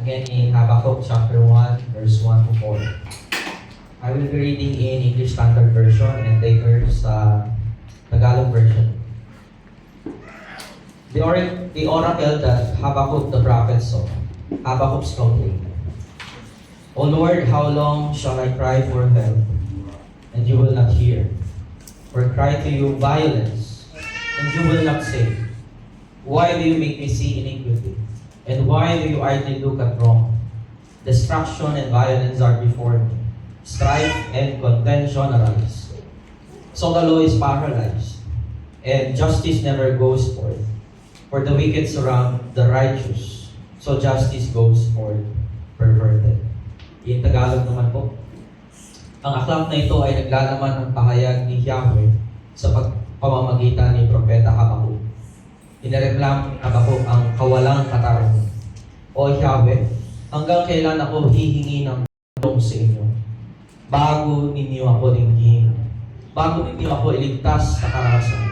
again in Habakkuk chapter 1, verse 1 to 4. I will be reading in English Standard Version and later sa Tagalog version. The oracle that Habakkuk the prophet saw, Habakkuk's complaint. O Lord, how long shall I cry for help, and you will not hear? Or cry to you violence, and you will not save? Why do you make me see iniquity? And why do you idly look at wrong? Destruction and violence are before me. Strife and contention arise. So the law is paralyzed, and justice never goes forth. For the wicked surround the righteous, so justice goes forth perverted. In Tagalog naman po, ang aklat na ito ay naglalaman ng pahayag ni Yahweh sa pamamagitan ni Propeta Habakkuk. Inireklamo ni Habakkuk ang kawalang katarungan. O Yahweh, hanggang kailan ako hihingi ng tulong sa inyo? Bago ninyo ako linggihin. Bago ninyo ako iligtas sa karahasan.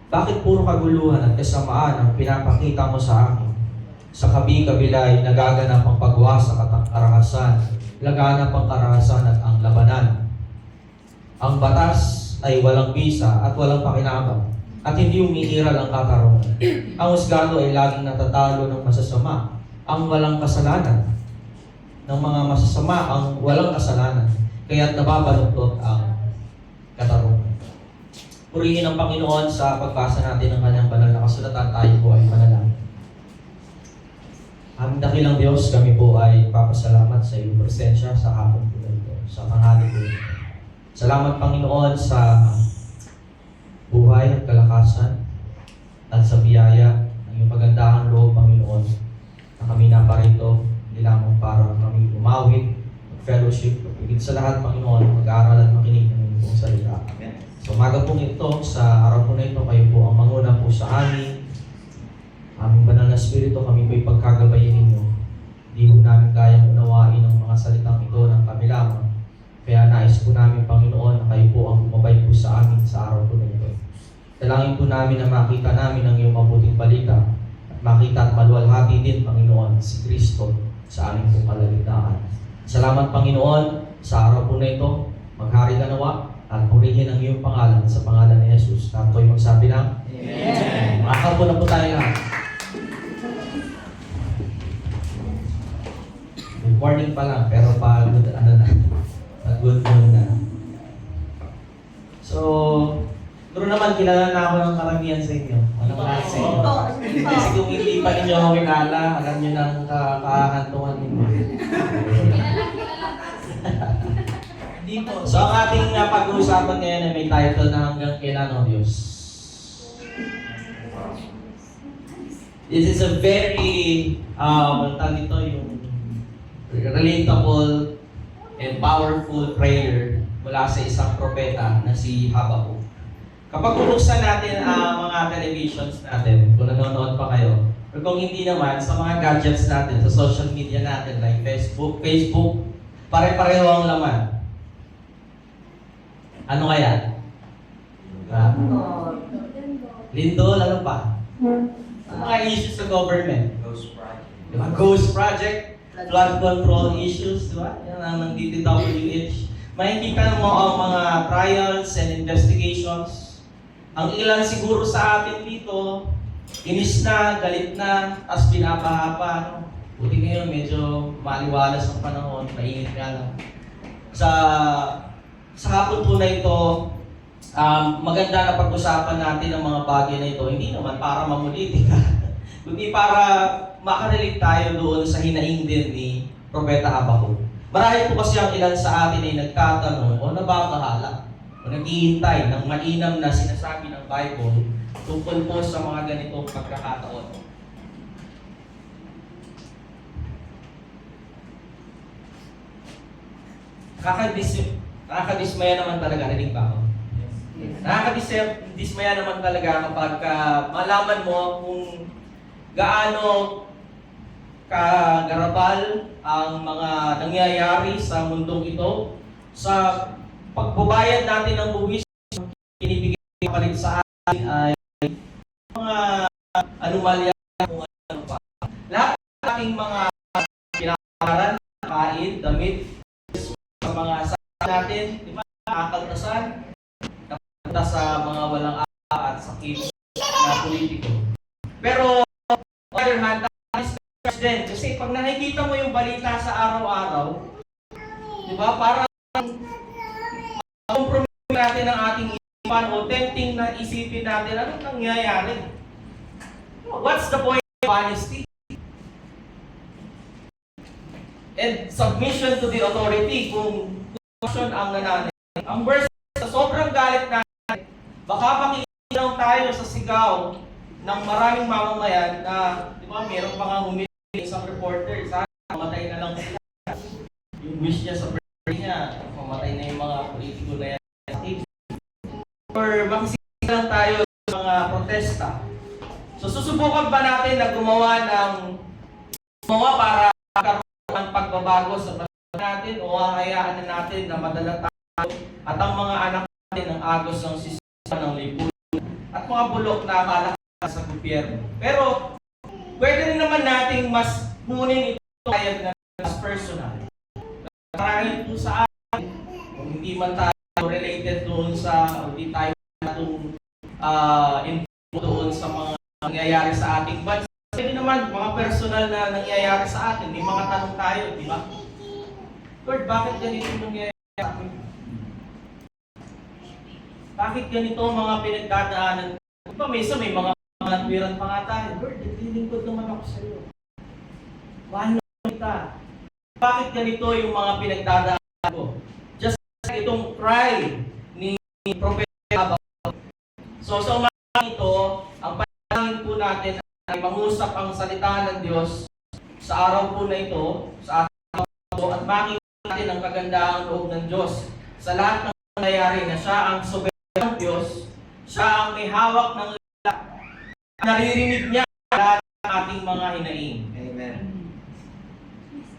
Bakit puro kaguluhan at kasamaan ang pinapakita mo sa akin? Sa kabi-kabila ay nagaganap ang pagwasak at ang karahasan. Laganap ang karahasan at ang labanan. Ang batas ay walang bisa at walang pakinabang at hindi umiiral ang katarungan. Ang husgado ay laging natatalo ng masasama, ang walang kasalanan. Ng mga masasama, ang walang kasalanan. Kaya't nababaluktot ang katarungan. Purihin ang Panginoon sa pagbasa natin ng kanyang banal na kasulatan. Tayo po ay manalangin. Aming dakilang Diyos, kami po ay papasalamat sa iyong presensya sa hapon po na ito, sa tanghali po ito. Salamat Panginoon sa buhay at kalakasan at sa biyaya ng iyong pagandahang loob, Panginoon, na kami naparito, hindi lamang para kami umawit, mag-fellowship, higit sa lahat, Panginoon, mag-aaral at makinig ng iyong salita. So umaga pong ito, sa araw po na ito, kayo po ang manguna po sa amin. Aming banal na spirito, kami po'y pagkagabayin ninyo. Hindi po namin kayang unawain ang mga salitang ito ng kami lamang. Kaya nais po namin, Panginoon, na kayo po ang bumabay po sa amin sa araw po na ito. Dalangin po namin na makita namin ang iyong mabuting balita at makita at maluwalhati din, Panginoon, si Kristo sa aming pong kalagitnaan. Salamat, Panginoon, sa araw po na ito. Maghari ka nawa at purihin ang iyong pangalan sa pangalan ni Jesus. Tapoy magsabi ng Amen. Makakal po na po tayo lahat. Good morning pa lang, pero pagod na. So, pero naman, kilala na ako ng karamihan sa inyo. Anong klase? Kasi kung hindi pa ninyo ako kilala, alam nyo ng kahantungan ninyo. So, ang ating pag-uusapan ngayon ay may title na Hanggang Kailan, O Diyos. This is a very, yung relatable and powerful prayer mula sa isang propeta na si Habakkuk. Kapag bubuksan natin ang mga televisions natin, kung nanonood pa kayo, or kung hindi naman, sa mga gadgets natin, sa social media natin, like Facebook, pare-pareho ang laman. Ano kaya? Lindol, ano pa? Ang mga issues sa government. Ghost Project. Flood control issues, di ba? Yan ang ng DTWH. Makikita mo ang mga trials and investigations. Ang ilan siguro sa atin dito, inis na, galit na, as pinapahapa. No? Buti ngayon, medyo maliwalas ang panahon, mainit nga lang. Sa hapon po na ito, maganda na pag-usapan natin ang mga bagay na ito. Hindi naman para mamulitin ka, kundi para makarelate tayo doon sa hinaing din ni Propeta Habakkuk. Marahil po kasi ang ilan sa atin ay nagtatanong o nabakahala o naghihintay ng mainam na sinasabi ng Bible tungkol po sa mga ganitong pagkakataon. Nakakadismaya naman talaga, narinig ba ako? Nakakadismaya naman talaga kapag malaman mo kung gaano kagarapal ang mga nangyayari sa mundong ito sa pagbabayad natin ng buwis kinibigay palit sa atin ay mga anomalya kung ano pa. Lahat ng ating mga aral, kain, damit, sa mga sasakyan natin, di ba? Kakaltasan, napunta sa mga walang at sakit na politiko. Pero, on the other hand, din, kasi pag nakikita mo yung balita sa araw-araw, di ba, parang compromise natin ang ating isipan o tempting na isipin natin, anong nangyayari? What's the point of honesty? And submission to the authority, kung action ang nananay. Ang worst, sa sobrang galit natin, baka makikita tayo sa sigaw ng maraming mamamayan na, di ba, meron pa nga humiling isang reporter, sana mamatay na lang sila. Yung wish niya sa birthday niya, mamatay na yung mga politiko na yan. Or makisita lang tayo sa mga protesta. So susubukan ba natin na gumawa para ang pagbabago sa bansa natin o hayaan na natin na madala tayo at ang mga anak natin ang agos ng sistema ng lipunan at mga bulok na akala sa gobyerno. Pero pwede rin naman nating mas kunin ito kaya na mas personal. Marahil po sa atin, kung hindi man tayo related doon sa, hindi tayo doon sa mga nangyayari sa ating bansa. Pwede naman, mga personal na nangyayari sa atin, may mga tanong tayo, di ba? Lord, bakit ganito nangyayari sa atin? Bakit ganito mga pinagdadaanan? Di ba, may mga natwiran pa nga tayo. Lord, naglilingkod naman ako sa iyo. Mahal na kita. Bakit ganito yung mga pinagdadaanan ko? Just like itong cry ni Prophet Habakkuk. So, sa umaga ito, ang panalangin po natin ay mangusap ang salita ng Diyos sa araw po na ito, sa ating at makita natin ang kagandahang loob ng Diyos sa lahat ng nangyayari na siya ang soberanong Diyos, siya ang may hawak ng lahat, naririnig niya lahat ng ating mga hinaing. Amen.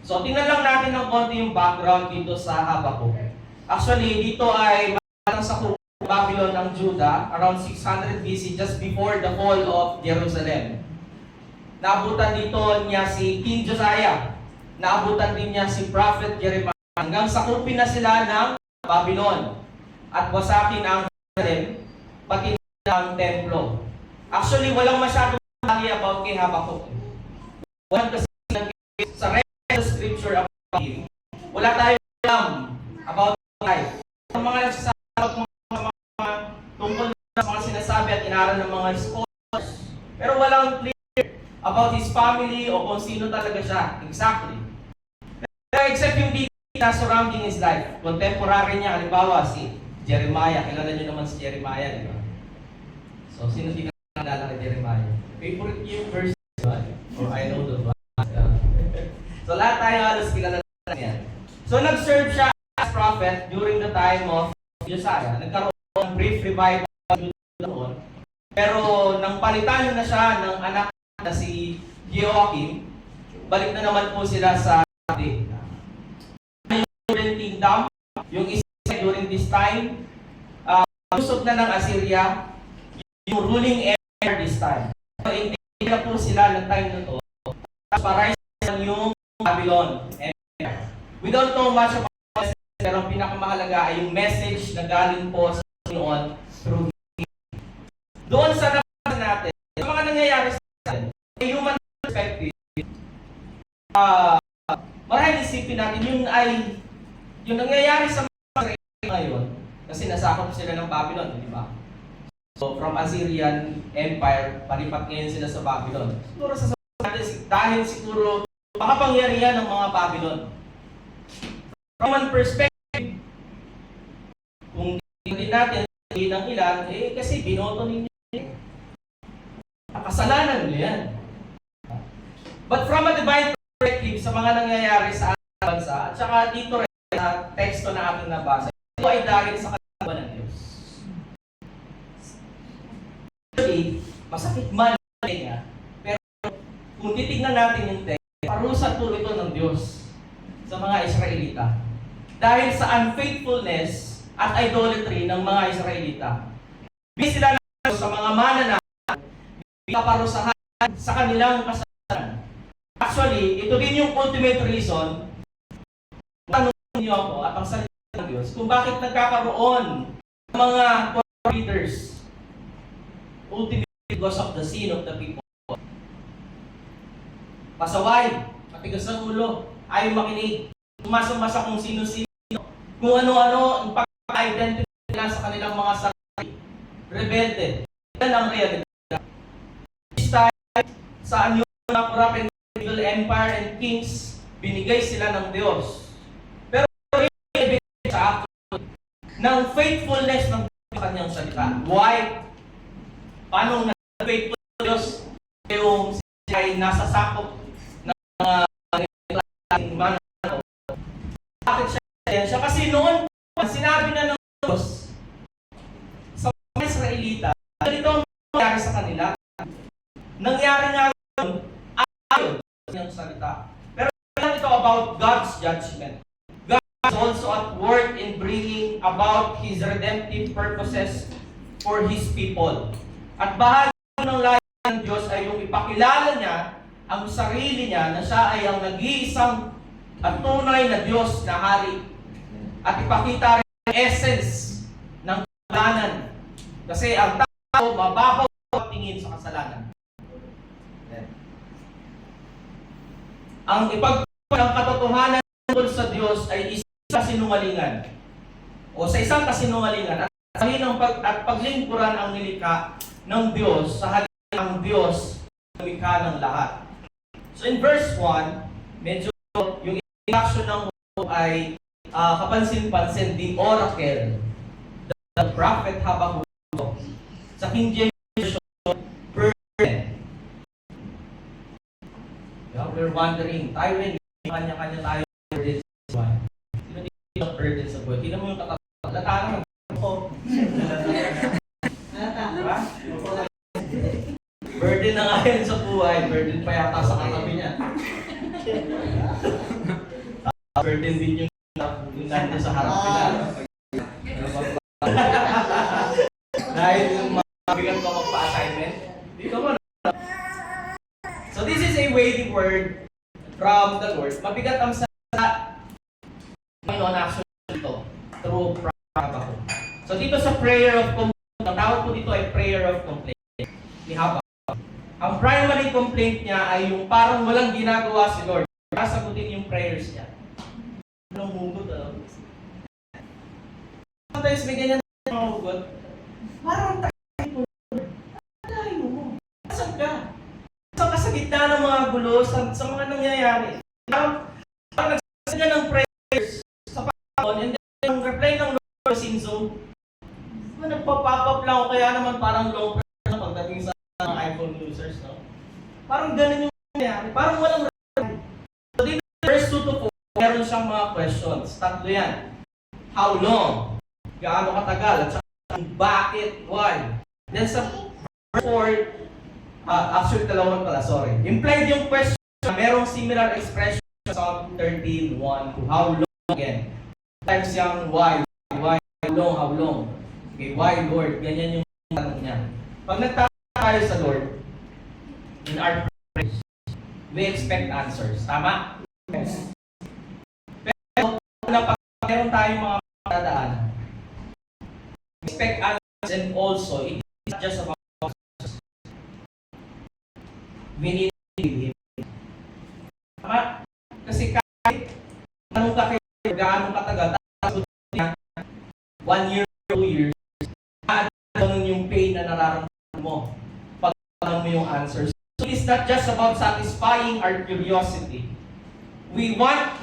So, tingnan lang natin ng konti yung background dito sa Habakkuk. Actually, dito ay matang sa Babylon ng Judah around 600 BC, just before the fall of Jerusalem. Naabutan dito niya si King Josiah. Naabutan din niya si Prophet Jeremiah. Hanggang sakupin na sila ng Babylon. At wasakin ang Jerusalem, pati ang templo. Actually, walang masyadong mali about kay Habakkuk. Walang kasi sa rest of the scripture about him. Wala tayong alam about life. Ang mga nagsasabi tungkol sa mga sinasabi at inaral ng mga scholars. Pero walang clear about his family o kung sino talaga siya. Exactly. Pero except yung details surrounding his life. Contemporary niya, halimbawa si Jeremiah. Kilala niyo naman si Jeremiah, di ba? So, sino di nakakilala kay Jeremiah? Favorite yung verse, diba? Or I know the one. So, lahat tayo halos kilala niya. So, nag-serve siya as prophet during the time of Josiah. Nagkaroon ng brief revival noon. Pero nang palitan na siya ng anak na si Jehoiakim, balik na naman po sila sa dati. Yung kingdom, yung isa during this time, usog na ng Assyria, yung ruling empire this time. So, hindi na po sila ng time na to. Parise yung Babylon empire. We don't know much about this, pero ang pinakamahalaga ay yung message na galing po sa noon through doon sa nabasa natin, sa mga nangyayari sa atin, may human perspective, marahil isipin natin, yun ay yung nangyayari sa mga Israel ngayon, kasi nasakop sila ng Babylon, di ba? So, from Assyrian Empire, palipat ngayon sila sa Babylon. Siguro sa natin, dahil siguro makapangyarihan ng mga Babylon. From human perspective, kung hindi natin ng ilan, kasi binoto ninyo. Kasalanan nila yan. But from a divine perspective, sa mga nangyayari sa ating bansa, at saka dito rin sa teksto na ating nabasa, ito ay dahil sa kalooban ng Diyos. Actually, masakit man niya, pero kung titignan natin yung text, parusa po ito ng Diyos sa mga Israelita. Dahil sa unfaithfulness at idolatry ng mga Israelita. Bigyan sila sa mga mananakop, binaparusahan sa kanilang kasalanan. Actually, Actually, ito din yung ultimate reason, tanongin niyo ako at ang salita ng Diyos, kung bakit nagkakaroon ng mga leaders. Ultimately, because of the sin of the people. Pasaway, matigas ng ulo, ayaw makinig, sumasumasa kung sino-sino, kung ano-ano, ang pag-identify nila sa kanilang mga sarili. Rebelde. Yan ang reality. This time, sa anyo ng corrupt and evil empire and kings, binigay sila ng Diyos. Pero sa actual, ng faithfulness ng kanyang salita. Why? Paano na-faithful ng Diyos yung siya ay nasa sakop ng mga bakit siya? Kasi noon, sinabi na ng Diyos sa mga Israelita, ganito ang nangyari sa kanila. Nangyari nga yun, ayon sa kanyang salita. Pero lang ito about God's judgment. God is also at work in bringing about His redemptive purposes for His people. At bahagi ng layunin ng Diyos ay yung ipakilala niya ang sarili niya na siya ay ang nag-iisang at tunay na Diyos na hari. At ipakita rin ang essence ng kasalanan. Kasi ang tao mababaw ang tingin sa kasalanan. Ang ipagpapalagay ng katotohanan tungkol sa Diyos ay isang kasinungalingan. O sa isang kasinungalingan at paglingkuran ang nilikha ng Diyos sa halip ng Diyos na nilikha ng lahat. So in verse 1, medyo yung introduction ng ay kapansin-pansin, the oracle, the prophet Habakkuk. Sa King James Version, burden. Yeah, we're wondering, tayo rin, kanya-kanya tayo burden sa buhay. Sino dito ang burden sa buhay? Tingnan mo yung katapat. Lataran ako. Diba? Burden na nga yan sa buhay. Burden pa yata sa katabi niya. Burden din yung nandun sa harap nila. Dahil yung mabigat ko magpa-assignment, dito mo na. So this is a weighty word from the Lord. Mabigat ang salita Panginoon actually dito through Habakkuk. So dito sa prayer of complaint, ang tawag ko dito ay prayer of complaint ni Habakkuk. Ang primary complaint niya ay yung parang walang ginagawa si Lord. Sasagutin yung prayers niya. Anong hugot? Sometimes may ganyan mga hugot. Parang tayo po. Alayo mo. Saan ka? Saan ka sa gitna ng mga gulo, sa mga nangyayari? Parang nagsasaga ng prayers sa Panginoon, and then yung reply ng Lord Sinzo, nagpa-pop up lang o kaya naman parang long prayer na pagdating sa mga iPhone users, no? Parang ganun yung nangyayari. Parang walang reply. So dito, verse 2 to 4, meron siyang mga questions. Tatlo yan. How long? Gaano katagal? At saka bakit? Why? Then sa verse 4, actually dalawang pala, sorry. Implied yung question, merong similar expression sa Psalm 13:1 to how long again. Times yung why, how long? Okay, why Lord? Ganyan yung tanong niya. Pag nagtanong tayo sa Lord, in our prayers, we expect answers. Tama? Yes. Pero meron tayong mga dadaanan. Expect answers, and also, it is not just about answers. We need to believe Him. Tama? Kasi kahit anong kakaya, gaano katagal, tapos 1 year, 2 years, ganun yung pain na nararamdaman mo pag alam mo yung answers. So it's not just about satisfying our curiosity. We want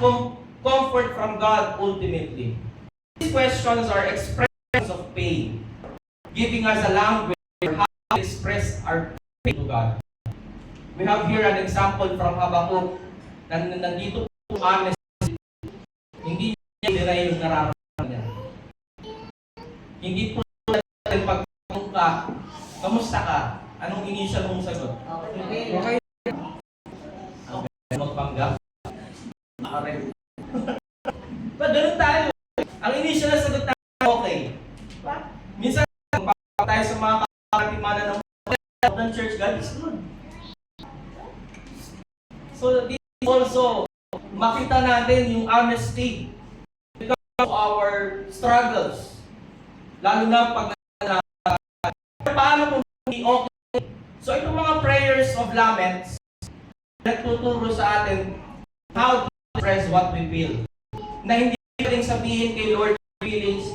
comfort from God ultimately. These questions are expressions of pain, giving us a language for how to express our pain to God. We have here an example from Habakkuk na nandito po honest, hindi niya dinay yung nararamdaman niya. Hindi po natin pagtanong ka, kamusta ka? Anong initial mong sagot? Okay. Magpanggap? Okay. But ganun tayo. Ang initial na sagot natin, okay. Minsan, pag tayo sa mga katimanan ng church, God is good. So, also makita natin yung honesty because of our struggles. Lalo na pag paano kung hindi okay. So itong mga prayers of laments, nagtuturo sa atin how to express what we feel. Na hindi pwedeng sabihin kay Lord feelings,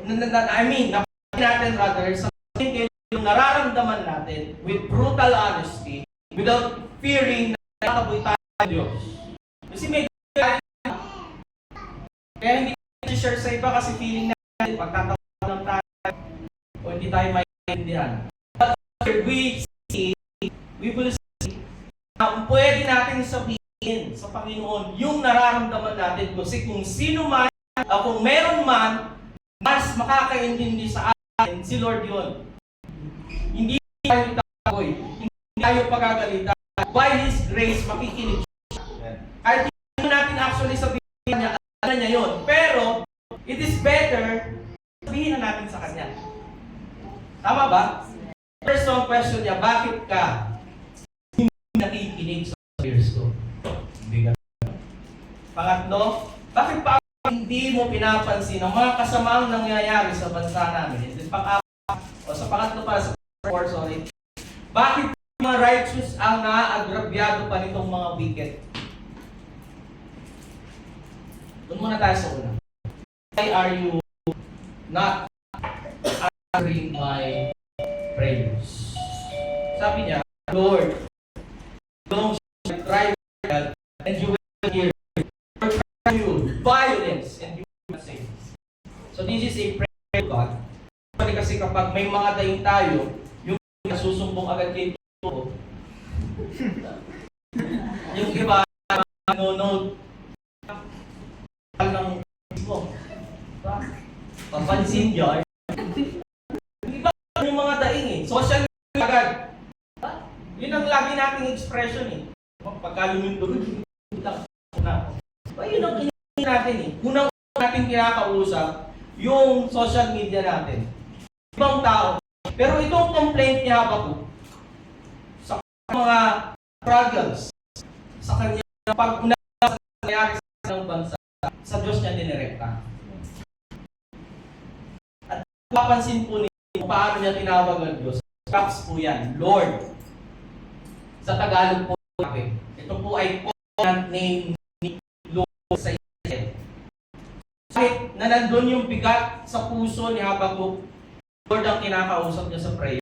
natin rather, sabihin kay Lord yung nararamdaman natin with brutal honesty, without fearing na nakaboy tayo ng Diyos. Kasi may kaya hindi tayo share sa iba kasi feeling natin, pagkatawa lang tayo, o hindi tayo maintindihan. But we will see na pwede natin sabihin sa Panginoon yung nararamdaman natin kasi kung sino man, kung meron man, mas makakaintindi sa atin, si Lord yun. Hindi tayo itagoy, hindi tayo pagagalitan. By His grace, makikinig siya. Kahit hindi natin actually sabihin niya, alam niya yun. Pero, it is better, sabihin na natin sa Kanya. Tama ba? First one question niya, bakit ka hindi nakikinig sa prayers ko? Bigat. Pangatlo, bakit pa hindi mo pinapansin ang mga kasamaang nangyayari sa bansa namin? Sa pangatlo pa, bakit mga righteous ang naaagrabyado pa nitong mga wicked? Doon muna tayo sa una. Why are you not answering my prayers? Sabi niya, Lord, don't cry and you will hear. Or cry you violence and you will save. So this is a prayer to God. Kasi kapag may mga daing tayo, yung nasusumbong agad kay Tuko. Yung iba, nanonood ng mo. Papansin niya. Iba yung mga daing eh. Social media agad. Yun ang lagi nating expression eh. Pagka lumindog, yun ang initin natin eh. Unang natin kinakausap, yung social media natin. Ibang tao. Pero itong complaint ni Habakkuk sa mga struggles sa kanya pag-nangyari sa ng bansa, sa Diyos niya dinirekta. At papansin po niyo paano niya tinawag ang Diyos. Caps po yan, Lord. Sa Tagalog po, ito po ay covenant name ni Lord sa Israel. Kahit na nandun yung bigat sa puso ni Habakkuk, Lord ang kinakausap niya sa prayer.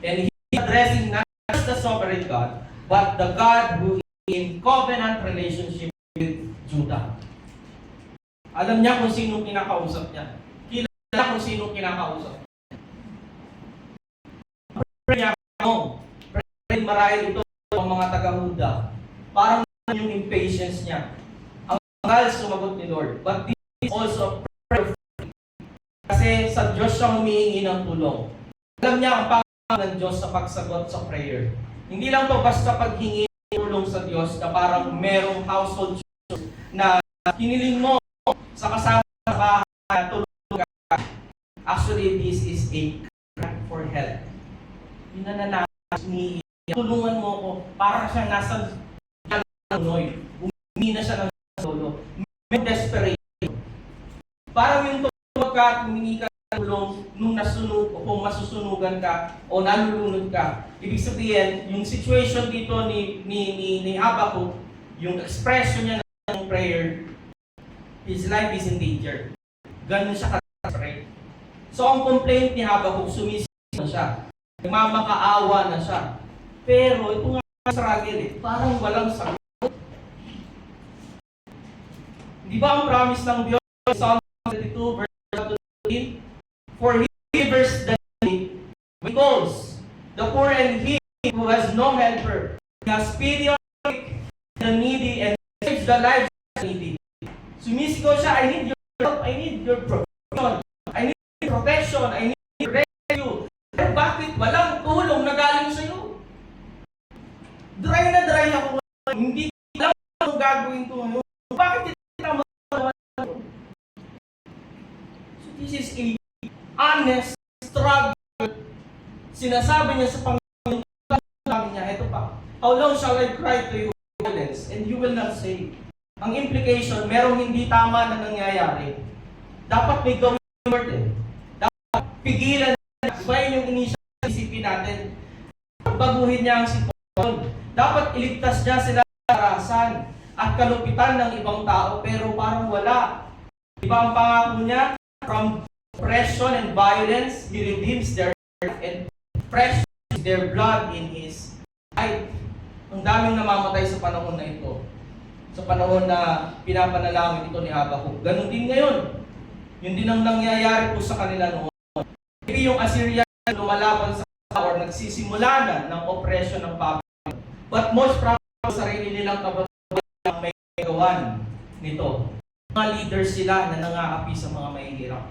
And He addressing not just the sovereign God, but the God who is in covenant relationship with Judah. Alam niya kung sino kinakausap niya. Kilala kung sino kinakausap niya. Prayer niya, prayer marahil ito ang mga taga-Huda. Parang yung impatience niya. Ang mahal sumagot ni Lord. But this is also a prayer of faith. Kasi sa Diyos siya humihingi ng tulong. Alam niya ang pangangailangan ng Diyos sa pagsagot sa prayer. Hindi lang to basta paghingi ng tulong sa Diyos na parang merong household chores na hiniling mo sa kasama sa bahay na tulong ka. Actually, this is a cry for help. Pinananasa ni tulungan mo ako para siya nasa Noy. Humingi na siya ng solo. May desperation. Parang yung tulog ka at humingi ka ng tulong nung nasunog o kung masusunugan ka o nalulunod ka. Ibig sabihin, yung situation dito ni Habakkuk, yung expression niya ng prayer, his life is in danger. Ganun siya ka-pray. So ang complaint ni Habakkuk, sumisisi na siya. Nagmamakaawa na siya. Pero ito nga struggle eh, parang walang sagot. Di ba ang promise ng Diyos in Psalm 32 verse 13? For He delivers the needy, He calls the poor and he who has no helper. He has pity on the needy and saves the lives of the needy. Sumisigaw siya, I need your help, I need your protection, I need protection, I need rescue. Pero bakit walang tulong na galing sa iyo? Dry na dry ako, hindi alam kung gagawin ko ngayon. Bakit hindi ka magawa? So this is a honest struggle. Sinasabi niya sa Panginoon niya, ito pa, how long shall I cry to you violence and you will not save. Ang implication, merong hindi tama na nangyayari. Dapat may gawin Lord eh. Dapat pigilan niya. Diba yun yung initial isipin natin? Baguhin niya ang sitwasyon. Dapat iligtas niya sila sa karahasan at kalupitan ng ibang tao, pero parang wala. Diba ang pangako niya? From oppression and violence, He redeems their life and precious their blood in His life. Ang daming namamatay sa panahon na ito. Sa panahon na pinapanalangin ito ni Habakkuk. Ganon din ngayon. Yun din ang nangyayari po sa kanila noon. Maybe yung Assyrian lumalaban sa or nagsisimula na ng oppression ng Babylon. But most probably, sarili nilang kababayan ang may gawan nito. Mga leaders sila na nangaapi sa mga mahihirap.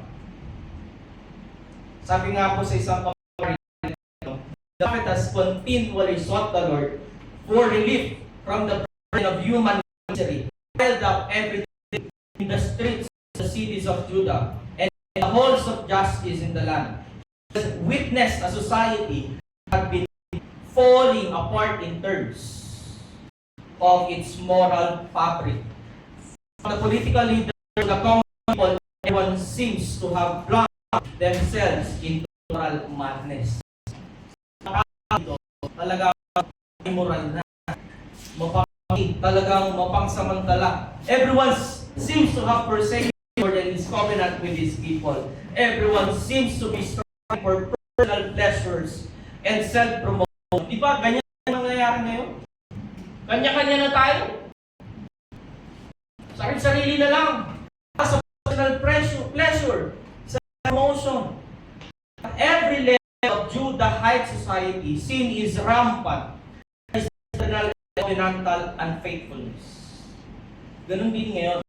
Sabi nga po sa isang commentary, the prophet has continually sought the Lord for relief from the burden of human misery, piled up every day in the streets of the cities of Judah and the halls of justice in the land. He has witnessed a society that had been falling apart in terms of its moral fabric. From the political leaders to the common people, everyone seems to have plunged themselves into moral madness. Talagang immoral na. Talagang mapangsamantala. Everyone seems to have forsaken Lord and His covenant with His people. Everyone seems to be striving for personal pleasures and self-promotion. Di ba ganyan ang nangyayari ngayon? Kanya-kanya na tayo. Sarili-sarili na lang. Sa personal pleasure, sa promotion. At every level of Judah high society, sin is rampant. Covenantal unfaithfulness. Ganun din ngayon.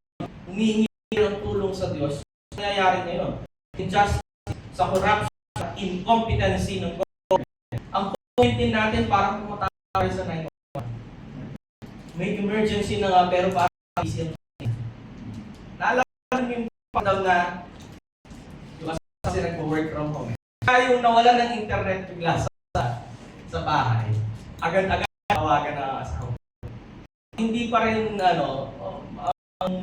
Humihingi ng tulong sa Diyos. Nangyayari ngayon. Injustice, sa corruption, sa incompetency ng government. Ang community natin parang pumatay sa 911. May emergency na nga pero parang easy. Naalala yung pandaw na yung kasi nag-work from home. Kaya yung nawala ng internet bigla sa bahay. Agad-agad tawagan na asawa. Hindi pa rin ang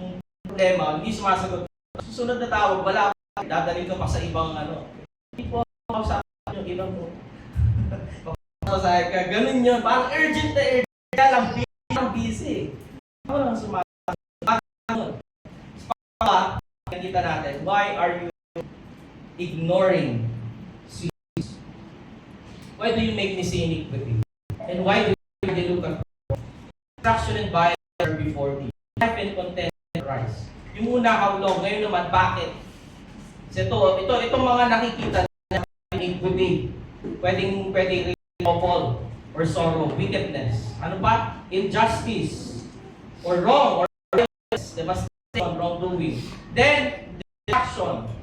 problema, hindi sumasagot. Susunod na tawag, wala pa, dadali ka pa sa ibang Hindi po ako sa yung ibang mo. Papasahe ka, ganun yun. Parang urgent na urgent. Kaya lang busy. Ako lang sumasagot. Nakikita natin, why are you ignoring sins? Why do you make me cynic with you? And why do they look at destruction and violence are before thee. Life and content rise. Yung una, how long? Ngayon naman, bakit? So itong mga nakikita na iniquity, pwedeng trouble or sorrow, wickedness. Ano pa? Injustice or wrong or violence, devastation, wrongdoing. Then, destruction,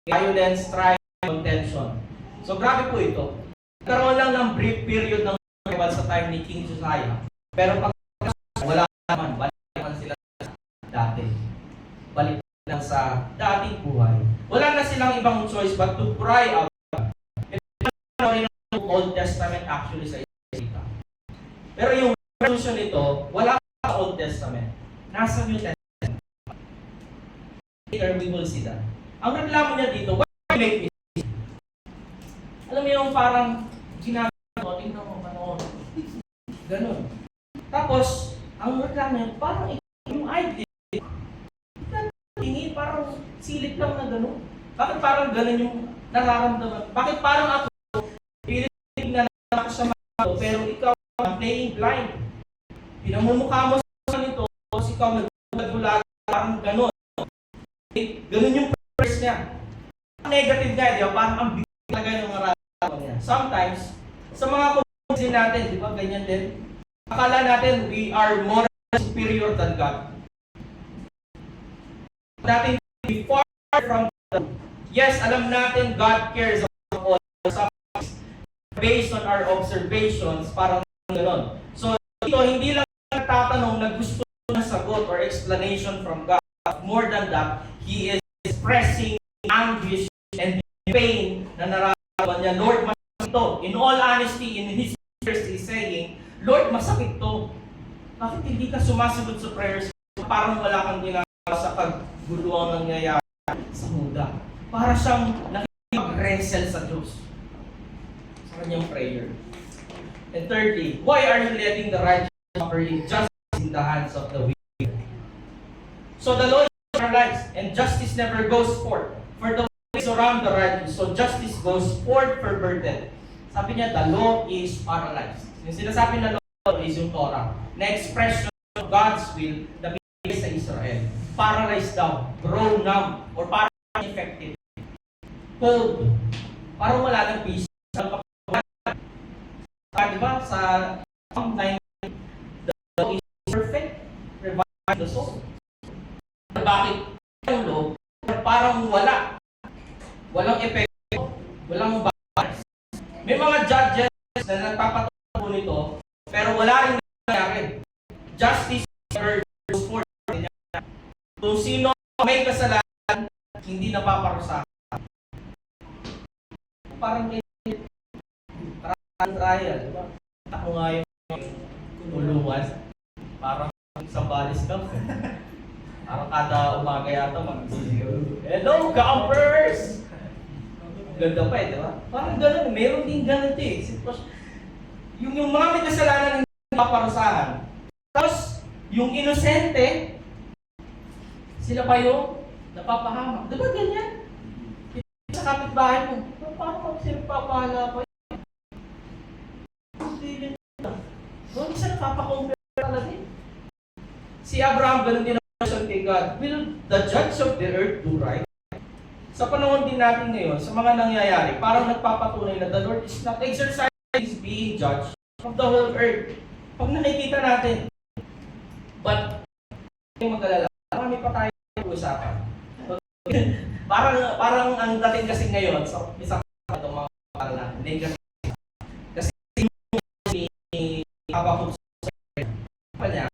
violence, strife, contention. So grabe po ito. Nagkaroon lang ng brief period ng sa time ni King Josiah. Pero pag wala naman, balik naman sila dati. Balik lang sa dating buhay. Wala na silang ibang choice but to cry out. Ito rin ang Old Testament actually sa Isaiah. Pero yung resolution nito, wala sa Old Testament. Nasa New Testament. Later we will see that. Ang reklamo niya dito, why make me? Alam mo yung parang ginagawa, tingnan mo, ganun. Tapos, ang reklamo niya, parang yung idea, parang silip lang na ganun. Bakit parang ganun yung nararamdaman? Bakit parang ako, pilitin na ako sa mga pero ikaw, playing blind. Pinamumukha mo sa nito, tapos ikaw nagbulag, parang ganun. Ganun yung press niya. Ang negative niya, di ba? Parang ang bigay talaga yung nararamdaman niya. Sometimes, sa mga community natin, di ba, ganyan din. Akala natin we are more superior than God. Natin be far from God. Yes, alam natin God cares about all. Based on our observations, parang gano'n. So, ito, hindi lang nagtatanong na gusto ng sagot or explanation from God. More than that, He is expressing anguish and pain na nararamdaman niya. Lord, masakit ito. In all honesty, in His ears, He's saying, Lord, masakit to. Bakit hindi ka sumasagot sa prayers? Parang wala kang ginagawa sa kaguluhang nangyayari sa Huda. Para siyang nakikipag-wrestle sa Diyos sa kanyang prayer. And thirdly, why are you letting the righteous suffer injustice in the hands of the wicked? So the law is in our lives, and justice never goes forth. For the wicked surround the righteous, so justice goes forth perverted. Sabi niya, the law is paralyzed. Yung sinasabi na law is yung Torah, na expression of God's will na binigay sa Israel. Paralyzed daw, grown numb, or parang ineffective. Cold. Parang wala ng peace. Diba? Sa Psalm 9, the law is perfect, revive the soul. Bakit ang law? Parang wala. Walang epekto. Walang balance. May mga judges na nagpapatuloy nito, pero wala rin nangyari. Justice never goes forth. Kung sino may kasalanan, hindi napaparusahan. Parang trial, diba? Ako nga yung tulungan. Parang sa balis ka. Parang kada umaga yata hello, campers! Ganda pa di ba? Parang gano'n, meron din ganun yung mga may kasalanan ng napaparusahan. Tapos, yung inosente, sila pa yung napapahamak. Diba ganyan? Sa kapitbahay mo, paano sila papahala pa? Doon isa napapakompare talaga eh. Si Abraham, ganun din ang sa God. Will the judge of the earth do right? Sa panahon din natin ngayon, sa mga nangyayari, parang nagpapatunay na the Lord is not exercising being judge of the whole earth. Pag nakikita natin, but yung mag-alala, marami pa tayo usapan. parang ang dating kasi ngayon, sa isang itong mga parang natin, negative. Kasi Habakkuk sa niya,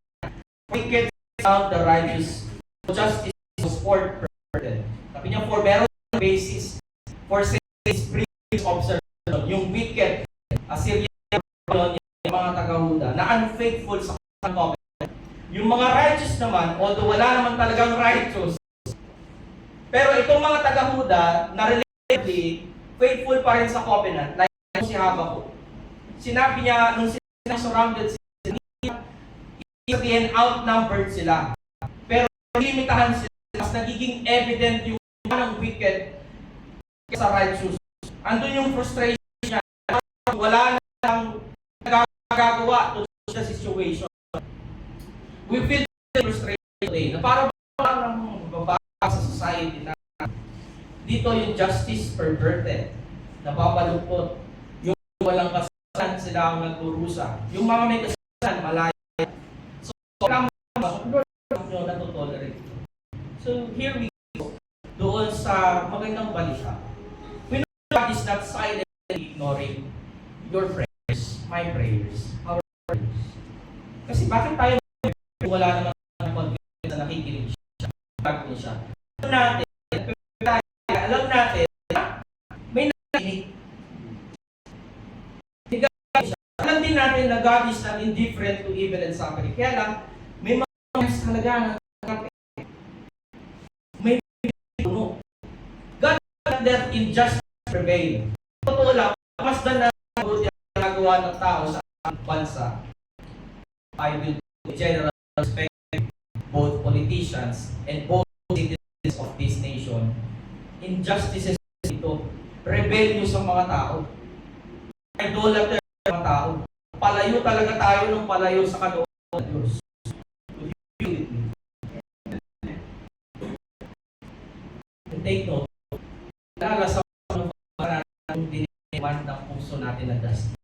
wicked out the righteous, justice was forth perverted. Sabi niya, for meron basis, for says previous observation, yung wicked, Assyrian, yung mga taga-Huda, na unfaithful sa covenant. Yung mga righteous naman, although wala naman talagang righteous, pero itong mga taga-Huda, na relatively, faithful pa rin sa covenant, like si Habakkuk. Sinabi niya, nung surrounded sila, hindi outnumbered sila. Pero limitahan sila, mas nagiging evident yung ng wicked sa righteous. Andun yung frustration niya, wala nang nagagawa to the situation. We feel frustrated today, na parang babae sa society na dito yung justice perverted, napapalupot, yung walang kasalanan sila ang nagkurusa, yung mga may kasalanan malaya. So, kailangan Lord nyo natutolerate. So, here we go. Doon sa magandang balita. We know God is not silently ignoring your prayers, my prayers, our prayers. Kasi bakit tayo wala naman confidence na nakikinig siya, bago siya. Alam natin, may nakikinig. Alam din natin na God is not indifferent to evil and suffering. Kaya lang, may mga talaga na may puno. God not let injustice prevail. Totoo lang, mas na nagawa ng tao sa bansa. I will generally respect both politicians and both citizens of this nation. Injustices ito, rebellion sa mga tao. Idolater sa mga tao. Palayo talaga tayo ng palayo sa kalooban ng Diyos. Take note, lala sa mga diniwan ng puso natin na justice.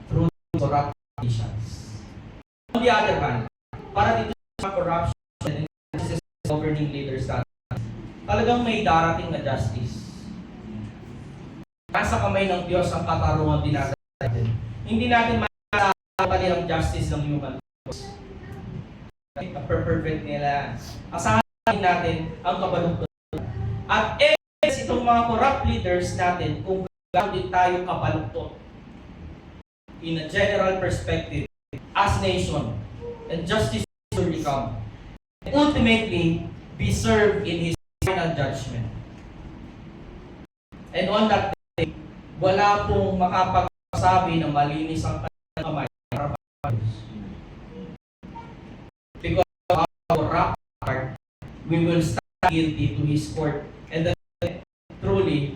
Through corrupt politicians. On the other hand, para dito sa corruption and governing leaders natin, talagang may darating na justice. Nasa kamay ng Diyos ang katarungan din natin. Hindi natin makakali ang justice ng human beings. Perfect nila. Asahan natin ang kabaluktot. At itong mga corrupt leaders natin kung gano'n din tayo kabaluktot. in a general perspective as nation, and justice will come. And ultimately, be served in His final judgment. And on that day, wala pong makapagsabi na malinis ang kanyang kamay para sa Diyos. Because of our heart, we will stand guilty to His court, and that truly,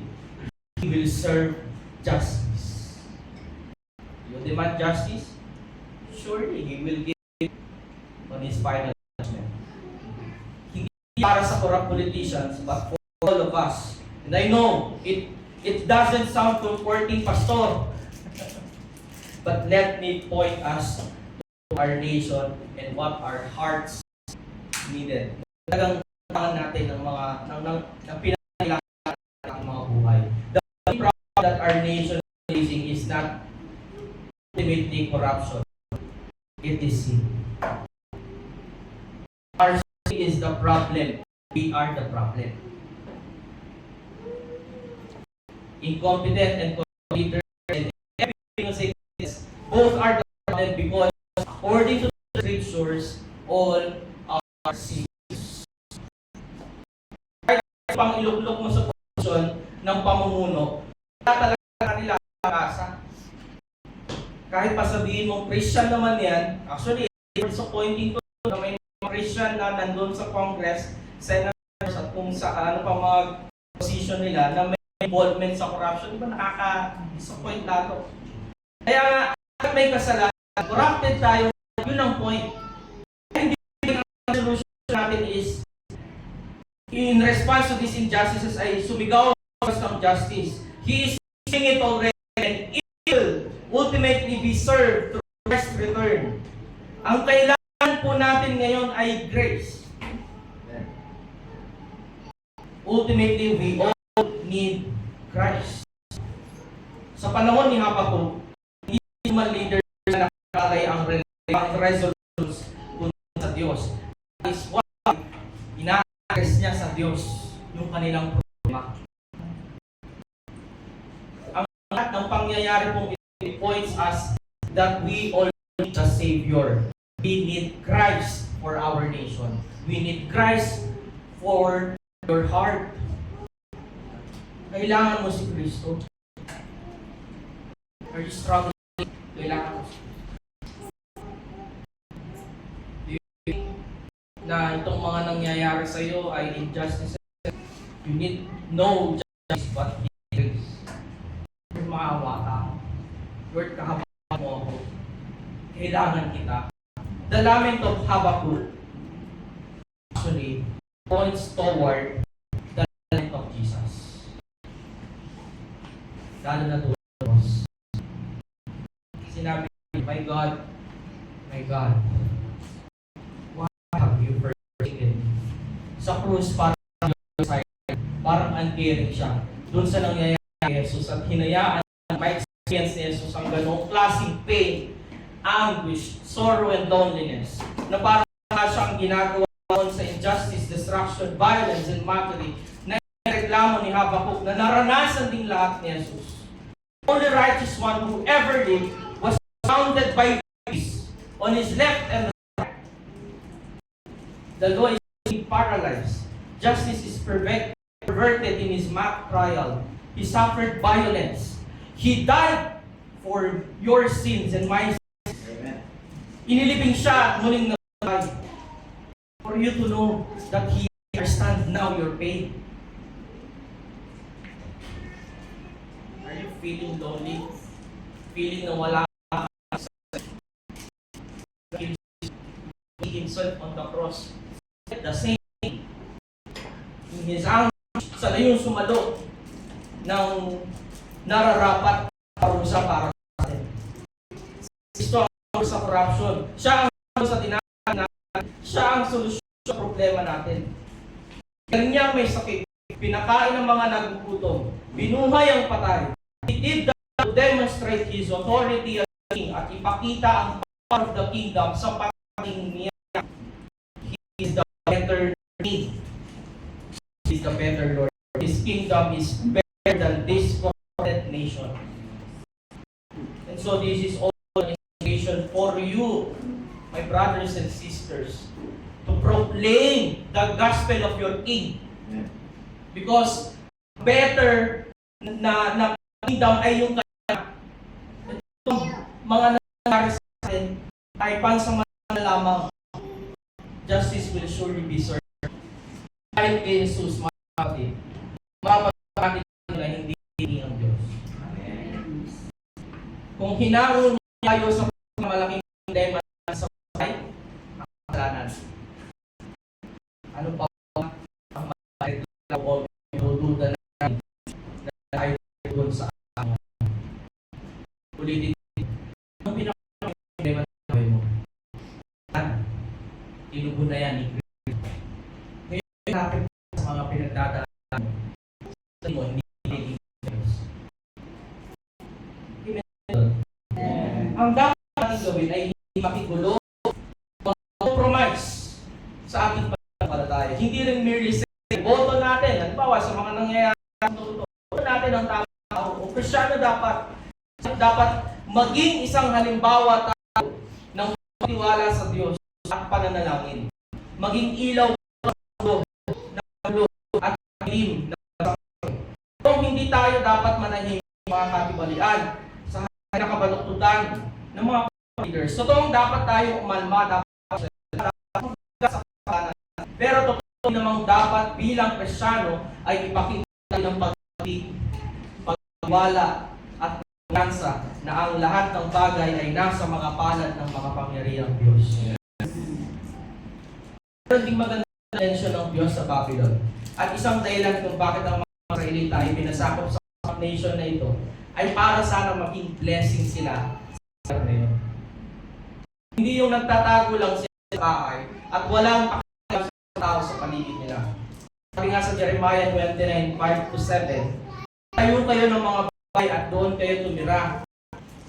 He will serve justice. You demand justice? Surely, He will give it on His final judgment. Hindi para sa corrupt politicians, but for all of us. And I know, it doesn't sound comforting, Pastor. But let me point us to our nation and what our hearts needed. Talagang kailangan natin ng mga pinakailangan ng mga buhay. The problem that our nation is facing is not ultimately corruption. It is sin. Our sin is the problem. We are the problem. Incompetent and leaders and everything else, both are the problem because according to the scriptures, all are sins. Kahit pang iluklok mo sa posisyon ng pamumuno, wala talaga kanila kasa. Kahit pa sabihin mong Christian naman yan, actually, it's pointing to na may mga Christian na nandun sa Congress, senators at kung sa ano pa mga position nila na may involvement sa corruption, di ba nakaka-disappoint lalo. Kaya nga, may kasalanan, corrupted tayo, yun ang point. Kaya hindi ang solution natin is, in response to these injustices, ay sumigaw ng justice. He is saying it already, and it will ultimately be served through Christ's return. Ang kailangan po natin ngayon ay grace. Ultimately, we all need Christ. Sa panahon ni Habakkuk, hindi man leaders na nakalay ang resolutions kundi sa Diyos. That is why ina-address niya sa Diyos yung kanilang problema. Ang lahat ng pangyayari pong it points us that we all need a Savior. We need Christ for our nation. We need Christ for your heart. Kailangan mo si Kristo. Are you struggling? Kailangan mo si Kristo. Do you think na itong mga nangyayari sa iyo ay injustices? You need no justice but grace. Maawa ka. Lord, kahabagan mo ako. Kailangan kita. The lament of Habakkuk actually points toward the lament of Jesus. Lalo na to us. Sinabi, my God, why have you forsaken? Sa krus parang uncaring siya. Doon sa nangyayari kay Jesus at hinayaan may experience ni Jesus ang ganong klaseng pain, anguish, sorrow, and loneliness na parang siyang ginagawa sa injustice, destruction, violence, and mockery na reklamo ni Habakkuk na naranasan din lahat ni Jesus. The only righteous one who ever lived was surrounded by peace on his left and right. The law is paralyzed. Justice is perverted in his mock trial. He suffered violence. He died for your sins and my sins. Amen. Inilibing siya, muling nabuhay. For you to know that He understands now your pain. Are you feeling lonely? Feeling na wala ka sa He Himself on the cross. The same in His anguish, sa layong sumalo ng nararapat parusa para sa atin. Kristo ang sa corruption. Siya ang sa tinahan natin. Siya ang solusyon sa problema natin. Kanya may sakit. Pinakain ng mga nagugutom. Binuhay ang patay. He did that to demonstrate His authority as King at ipakita ang power of the kingdom sa pagiging niya. He is the better King. He is the better Lord. His kingdom is better than this corrupted nation. And so this is all brothers and sisters, to proclaim the gospel of your King. Because better na kingdom ay yung mga nangyari sa atin ay pansamantala lamang. Justice will surely be served. Dahil kay Jesus, mga kapatid, mapapagpapatid na hindi ang Diyos. Kung hinaro niya tayo sa malaking problema sa buhay, ang kasalanan. Ano pa ang malaki o dududa natin na tayo doon sa amin? Ulitin, ang pinaka-problema sa buhay mo, tinubo na yan ni Kristo. Ngayon, natin sa mga pinagdadaan mo, hindi naging Diyos. Ang dapat natin gawin ay hindi makigulo, compromise sa ating pananampalataya. Hindi rin merely say, boto natin, halimbawa sa mga nangyayari sa mundo, boto natin ang tao. O Kristyano dapat maging isang halimbawa tayo ng pagtiwala sa Diyos at pananalangin. Maging ilaw ng ulo at dilim ng sakit. Kung hindi tayo dapat manahimik mga katibalian sa nakabaluktutan ng mga leaders. Totoong dapat tayo umalma, dapat sa kanan. Pero totoo namang dapat bilang Kristyano ay ipakita ng pag-ibig, pagwala at pagkansa na ang lahat ng bagay ay nasa mga palad ng makapangyarihang Diyos. Meron ding magandang atensyon ng Diyos sa Babylon. At isang dahilan kung bakit ang mga Israelita ay pinasakop sa nation na ito ay para sana maging blessing sila sa ngayon. Hindi yung nagtatago lang sila sa bahay at walang pakialam sa tao sa paligid nila. Sabi nga sa Jeremiah 29:5-7, tayo kayo ng mga bahay at doon kayo tumira.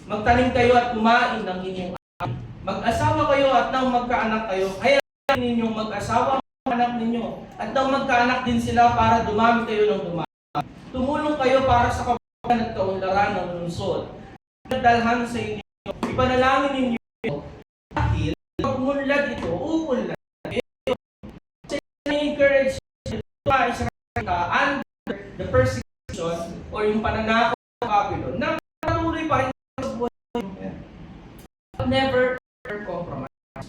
Magtanim kayo at kumain ng inyong anak. Mag-asawa kayo at nang magkaanak kayo. Hayaan ninyong mag-asawa ang anak ninyo at nang magkaanak din sila para dumami kayo ng dumami. Tumulong kayo para sa at kaunlaran ng lungsod. Nadalhan sa inyo, ipanalangin ninyo dahil pag umunlad ito, uunlad. I-encourage mga Israelita under the persecution or yung pananakot ng Babylon na patuloy pa rin sa buhay. Never compromise.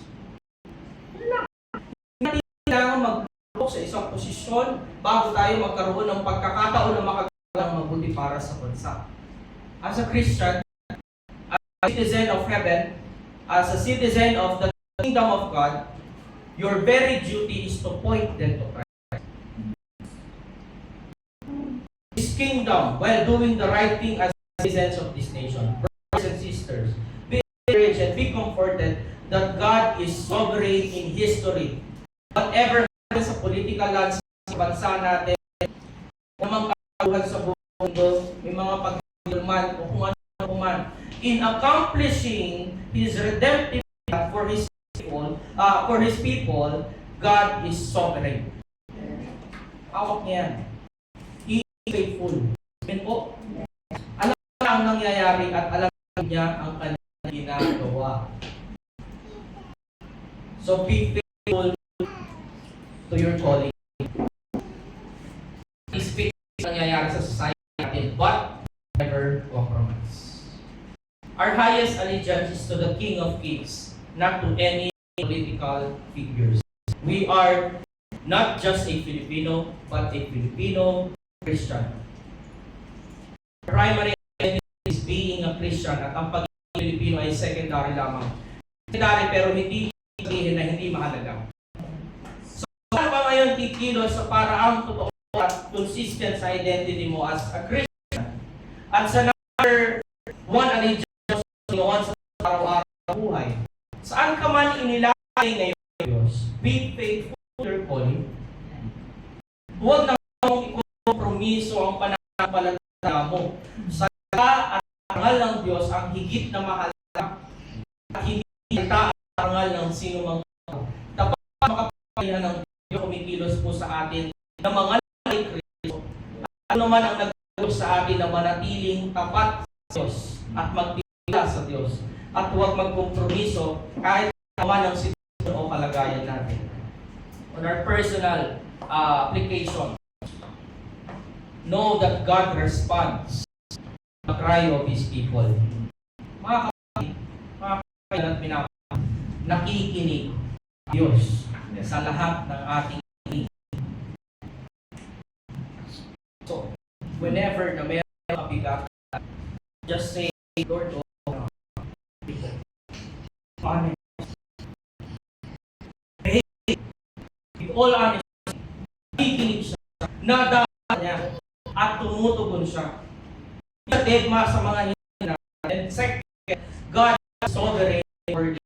Hindi kailangan mag-block sa isang posisyon bago tayo magkaroon ng pagkakataon na makagawa mabuti para sa bansa. As a Christian, as a citizen of heaven, as a citizen of the kingdom of God, your very duty is to point them to Christ. His kingdom, while doing the right thing as citizens of this nation, brothers and sisters, be encouraged and be comforted that God is sovereign in history. Whatever happens sa political landscape sa bansa natin, mga kaluhan sa mundo, may mga pagdulman o kung ano man, in accomplishing His redemptive plan for His people, God is sovereign. Hawak niya yan. He is faithful. Amen po? Alam niya ang nangyayari at alam niya ang kanyang ginagawa. So be faithful to your calling. Speak nangyayari sa society natin, but never compromise. Our highest allegiance is to the King of Kings, not to any political figures. We are not just a Filipino, but a Filipino Christian. Primary identity is being a Christian at ang pagiging Filipino ay secondary lamang. Secondary pero hindi sabihin na hindi mahalaga. So, ano ba ngayon kikilos sa paraang totoo at consistent sa identity mo as a Christian? At sa number one allegiance mo sa araw-araw na buhay. Saan ka man inilagay ngayon, Diyos, be faithful to your calling. Huwag na mong ikompromiso ang pananampalataya mo. Sa at arangal ng Diyos ang higit na mahalaga at hindi ang arangal ng sino mang tao. Dapat makapangyarihan ng Diyos kumikilos po sa atin na mga kay Kristo. Ano naman ang nagtulong sa atin na manatiling tapat sa Diyos at magtitiwala sa Diyos at huwag magkompromiso kahit man ang sitwasyon o kalagayan natin. On our personal application, know that God responds to the cry of His people. Mga kapatid, mga kapatid at pinapakita, nakikinig Diyos sa lahat ng ating hiling. So, whenever na mayroong kabigat, just say, Lord, honest. With all honesty, nakikinig siya, nadaan niya, at tumutugon siya. Deadma sa mga hindi na. And second, God is sovereign over the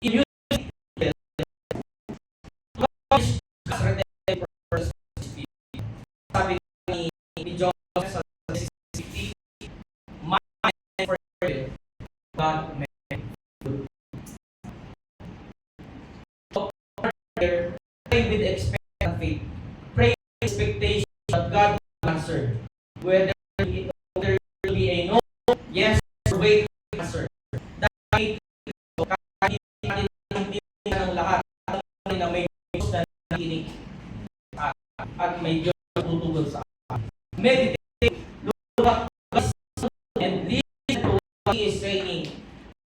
in you, God is redeemed for us. Sabi ni John sa 60, my for you, God may do. So, pray with expectant faith. Pray with expectation that God will answer. Whether there will be a no, yes, or wait to answer. Dahil kahit natin ng lahat na may Diyos na nakikinig at may Diyos na tutugon sa atin. Meditate, look at God and listen to what He is saying.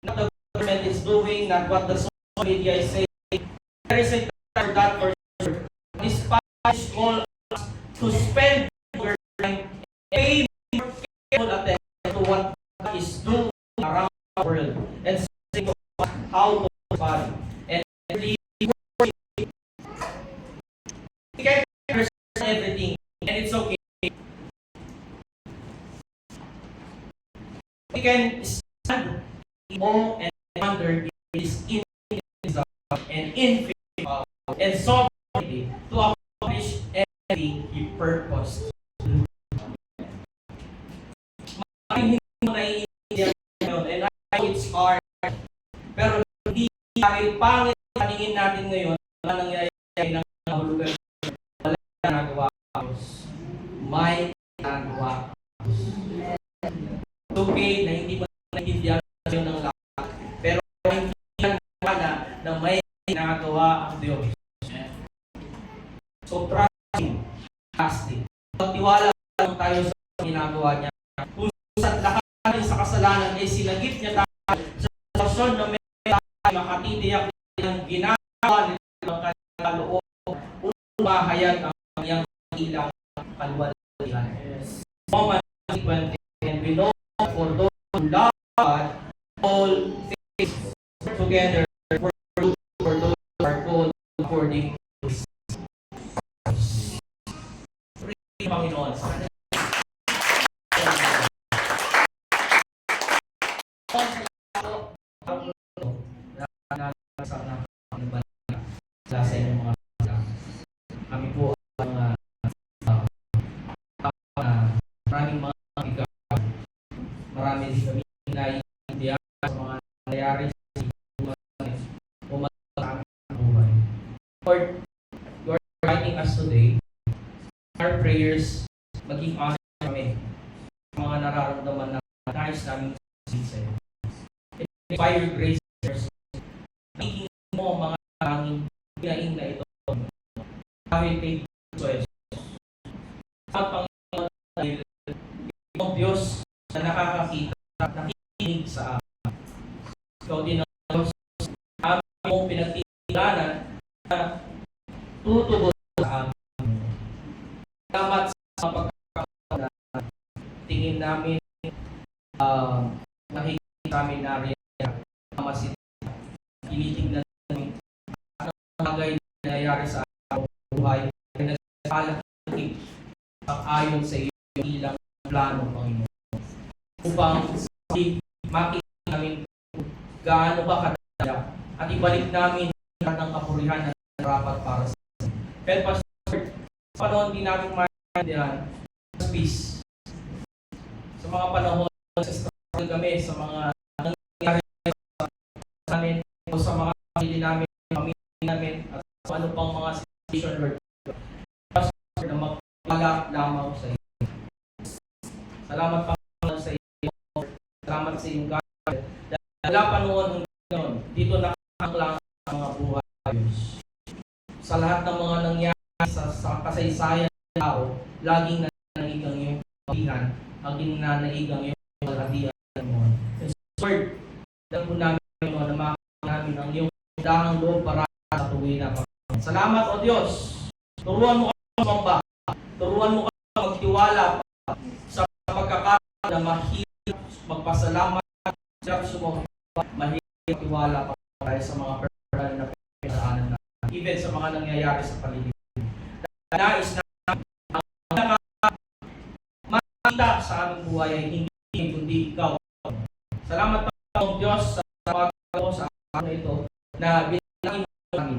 Not the government is doing, not what the social media is saying. There is a time for that for sure. This passage calls us to spend your time and pay more careful attention to what God is doing around the world and think about how to respond. And really worship. We can understand everything and it's okay. We can stand in awe and wonder His infinite and infinite power and sovereignty to accomplish everything He purposed. Hindi mo naiintindihan yun, and I know it's hard, pero hindi dahil pangit ang paningin natin ngayon, wala nangyayari ng kahulugan, wala nagawa Diyos. May nagawa Diyos. It's okay na hindi mo naiintindihan yun ng lahat, pero naiintindihan mo na may nagawa ang Diyos. So trust Him, trust Him. Pagtiwala lang tayo sa ginagawa niya. Kung sa lahat natin sa kasalanan ay sinagip niya tayo sa sitwasyon na may tayo makatitiyak ng ginagawa nito ng kanyang kaloob, umahayag ang kanyang ilang kalwalhatian. Romans 20, and we know for those who love God, all things work together for those who are called according to His purpose. Praise Panginoon. Sa inyong mga kami po ang maraming mga bigat, marami din kami naiintindihan sa mga nangyayari sa buhay. Lord, you are guiding us today. Our prayers, maging honest kami sa mga nararamdaman na nais namin sa iyo. By your grace, making mo ang mga tanging pinaing na ito dahil kay Jesus. At Panginoon, dahil ang Diyos na nakakakita, nakikinig sa amin. Ikaw din ang Diyos na amin mong pinagtitilanan na tutugon sa amin. Salamat sa pagkakataon na tingin namin nakikita namin na rin tinitingnan namin ang bagay na nangyayari sa buhay na nagsasalakit ang ayon sa iyong ilang plano, Panginoon. Upang makita namin gaano ba kadaya at ibalik namin lahat ng kapurihan na narapat para sa amin. Pero Pastor, panahon din natin maintindihan peace. Sa mga panahon sa struggle kami, sa mga nangyayari namin o sa mga pamilya namin, pamilya namin, at sa ano pang mga situation, Lord. Pastor, na magpala lamang sa iyo. Salamat Panginoon sa iyo. Salamat sa iyong God. Dahil wala pa noon dito nakakakla kasaysayan ng tao, laging nanaigang yung kapihan, laging nanaigang yung kalahatian mo. And so, Lord, dahil po namin na makakita namin ang iyong dahang loob para sa tuwi na Panginoon. Salamat o Diyos. Turuan mo kami sumamba. Turuan mo kami magtiwala sa pagkakataon na mahirap magpasalamat, mahirap sumamba, mahirap magtiwala pa sa mga personal na pinagdaanan natin, even sa mga nangyayari sa paligid. Nais na ang makita sa aming buhay ay hindi kundi ikaw. Salamat Panginoon Diyos sa pagkakaroon sa araw na ito na binigyan mo namin